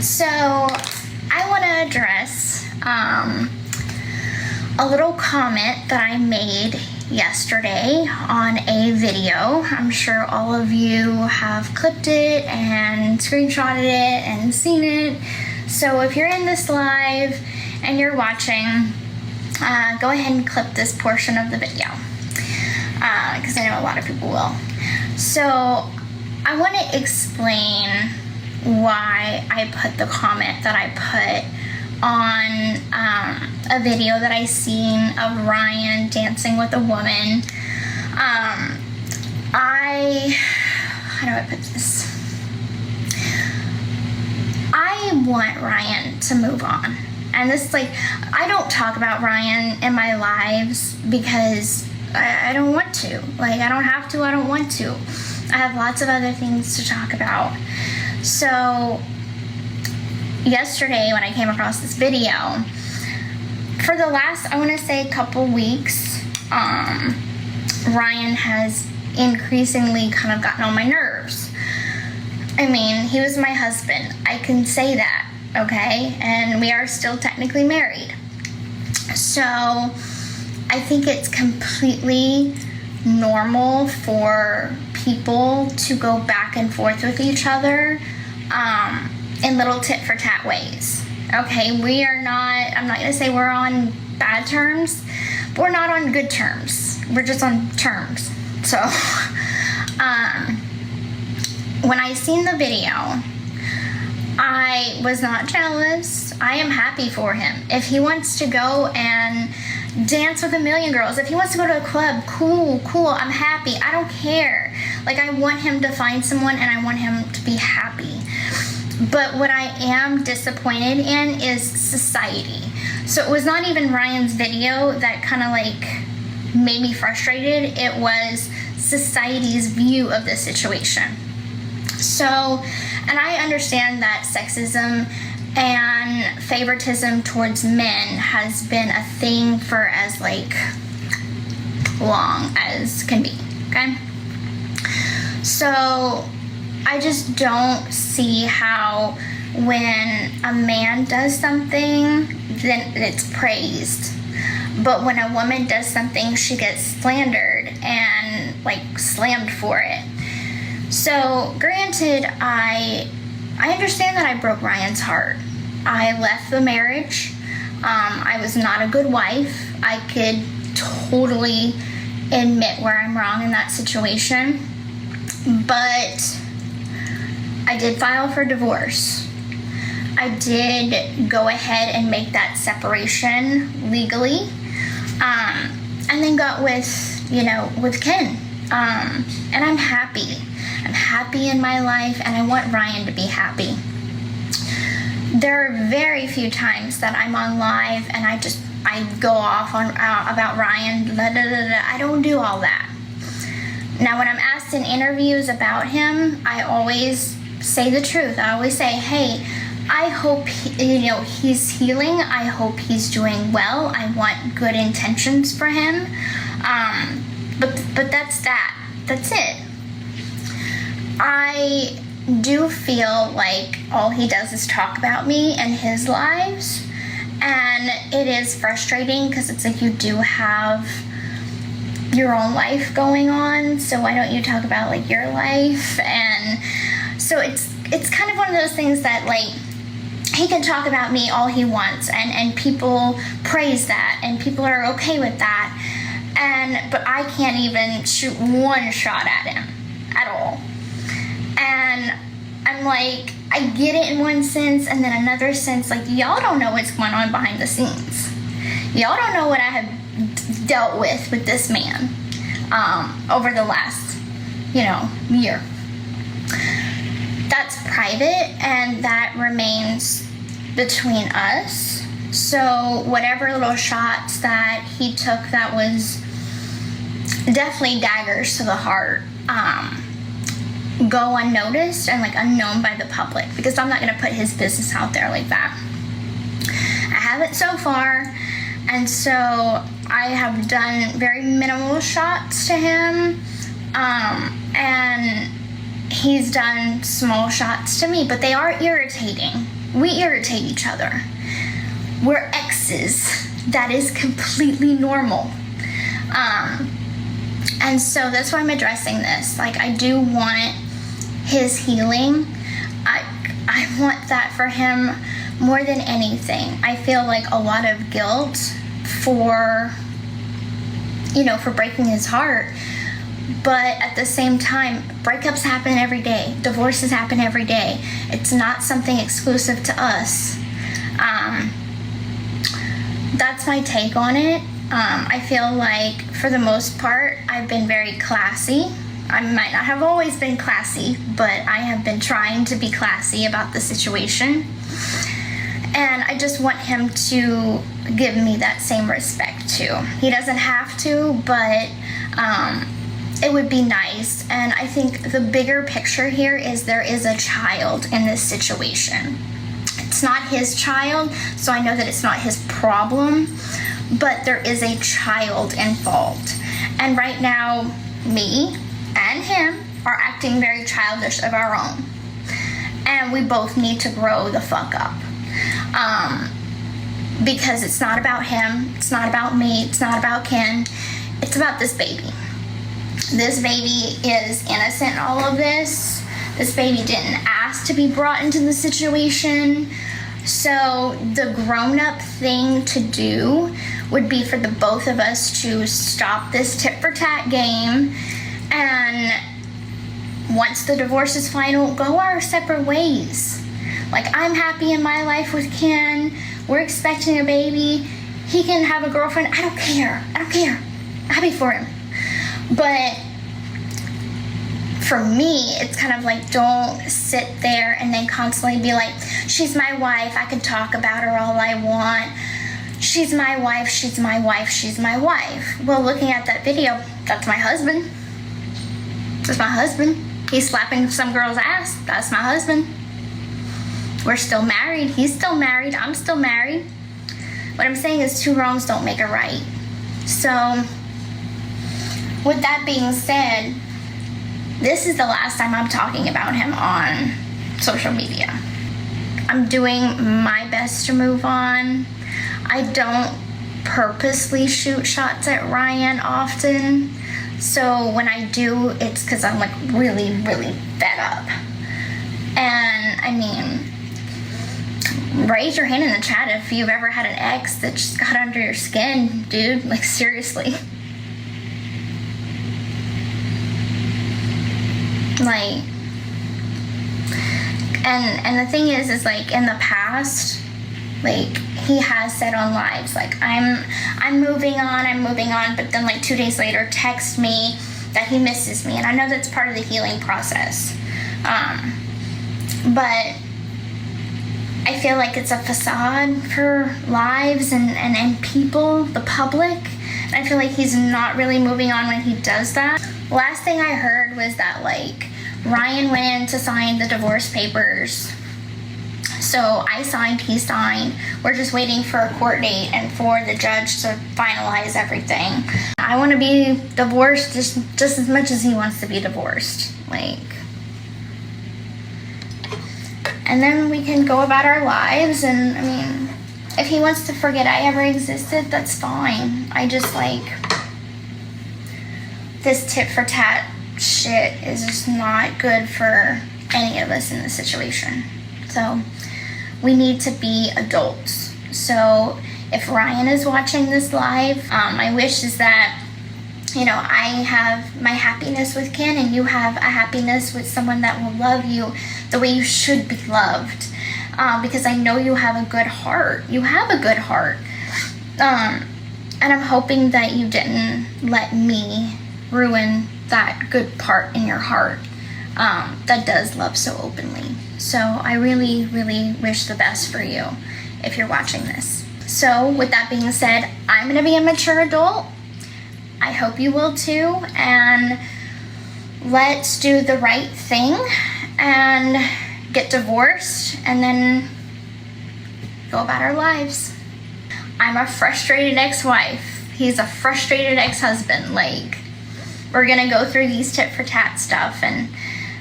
So I want to address a little comment that I made yesterday on a video. I'm sure all of you have clipped it and screenshotted it and seen it. So if you're in this live and you're watching, go ahead and clip this portion of the video, because I know a lot of people will. So I want to explain why I put the comment that I put on a video that I seen of Ryan dancing with a woman. How do I put this? I want Ryan to move on. And this, I don't talk about Ryan in my lives because I don't want to. I don't have to, I don't want to. I have lots of other things to talk about. So yesterday when I came across this video, for the last, I want to say, couple weeks, Ryan has increasingly kind of gotten on my nerves. I mean, he was my husband. I can say that, okay? And we are still technically married. So I think it's completely normal for people to go back and forth with each other in little tit-for-tat ways. Okay, I'm not going to say we're on bad terms, but we're not on good terms. We're just on terms. So, when I seen the video, I was not jealous. I am happy for him. If he wants to go and dance with a million girls, if he wants to go to a club, cool, I'm happy. I don't care. I want him to find someone and I want him to be happy. But what I am disappointed in is society. So it was not even Ryan's video that kind of made me frustrated. It was society's view of the situation. So, and I understand that sexism and favoritism towards men has been a thing for as long as can be, okay? So I just don't see how when a man does something, then it's praised. But when a woman does something, she gets slandered and slammed for it. So granted, I understand that I broke Ryan's heart. I left the marriage. I was not a good wife. I could totally admit where I'm wrong in that situation. But I did file for divorce. I did go ahead and make that separation legally. And then got with Ken. And I'm happy. I'm happy in my life, and I want Ryan to be happy. There are very few times that I'm on live and I go off on about Ryan. I don't do all that. Now, when I'm asked in interviews about him, I always say the truth. I always say, hey, I hope he's healing. I hope he's doing well. I want good intentions for him. But that's that. That's it. I do feel like all he does is talk about me and his lives, and it is frustrating because it's you do have your own life going on, so why don't you talk about your life? And so it's kind of one of those things that he can talk about me all he wants, and people praise that, and people are okay with that, but I can't even shoot one shot at him at all. And I'm I get it in one sense, and then another sense, y'all don't know what's going on behind the scenes. Y'all don't know what I have dealt with this man over the last, year. That's private, and that remains between us. So whatever little shots that he took that was definitely daggers to the heart, go unnoticed and unknown by the public, because I'm not going to put his business out there like that. I haven't so far, and so I have done very minimal shots to him, and he's done small shots to me, but they are irritating. We irritate each other. We're exes. That is completely normal. And so that's why I'm addressing this. Like, I do want his healing. I want that for him more than anything. I feel like a lot of guilt for breaking his heart. But at the same time, breakups happen every day. Divorces happen every day. It's not something exclusive to us. That's my take on it. I feel like, for the most part, I've been very classy. I might not have always been classy, but I have been trying to be classy about the situation. And I just want him to give me that same respect too. He doesn't have to, but it would be nice. And I think the bigger picture here is there is a child in this situation. It's not his child, so I know that it's not his problem, but there is a child involved. And right now, me and him are acting very childish of our own. And we both need to grow the fuck up. Because it's not about him, it's not about me, it's not about Ken, it's about this baby. This baby is innocent in all of this. This baby didn't ask to be brought into the situation. So the grown-up thing to do would be for the both of us to stop this tit-for-tat game, and once the divorce is final, go our separate ways. Like, I'm happy in my life with Ken. We're expecting a baby. He can have a girlfriend. I don't care. I'm happy for him. But for me, it's kind of like, don't sit there and then constantly be like, she's my wife, I can talk about her all I want. She's my wife, she's my wife, she's my wife. Well, looking at that video, that's my husband. That's my husband. He's slapping some girl's ass. That's my husband. We're still married. He's still married. I'm still married. What I'm saying is, two wrongs don't make a right. So, with that being said, this is the last time I'm talking about him on social media. I'm doing my best to move on. I don't purposely shoot shots at Ryan often. So when I do, it's because I'm like really, really fed up. And I mean, raise your hand in the chat if you've ever had an ex that just got under your skin, dude. Like, seriously. Like, and the thing is like, in the past, like, he has said on lives, like, I'm moving on, but then like 2 days later text me that he misses me, and I know that's part of the healing process. But I feel like it's a facade for lives and people, the public. And I feel like he's not really moving on when he does that. Last thing I heard was that, like, Ryan went in to sign the divorce papers. So I signed, he signed. We're just waiting for a court date and for the judge to finalize everything. I want to be divorced just as much as he wants to be divorced. Like, and then we can go about our lives. And I mean, if he wants to forget I ever existed, that's fine. I just, like, this tit for tat shit is just not good for any of us in this situation. So we need to be adults. So if Ryan is watching this live, my wish is that, you know, I have my happiness with Ken and you have a happiness with someone that will love you the way you should be loved. Because I know you have a good heart. You have a good heart. And I'm hoping that you didn't let me ruin that good part in your heart that does love so openly. So I really, really wish the best for you if you're watching this. So with that being said, I'm going to be a mature adult. I hope you will too. And let's do the right thing and get divorced and then go about our lives. I'm a frustrated ex-wife. He's a frustrated ex-husband. Like, we're gonna go through these tit for tat stuff, and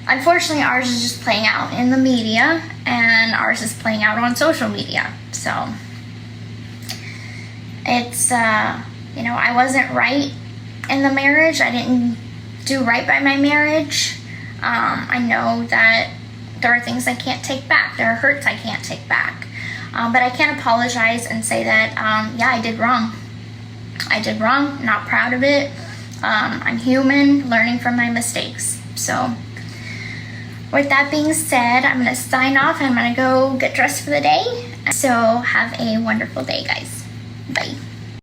unfortunately, ours is just playing out in the media, and ours is playing out on social media. So it's, I wasn't right in the marriage. I didn't do right by my marriage. I know that there are things I can't take back. There are hurts I can't take back. But I can apologize and say that, I did wrong. I did wrong, not proud of it. I'm human, learning from my mistakes. So with that being said, I'm going to sign off and I'm going to go get dressed for the day. So have a wonderful day, guys. Bye.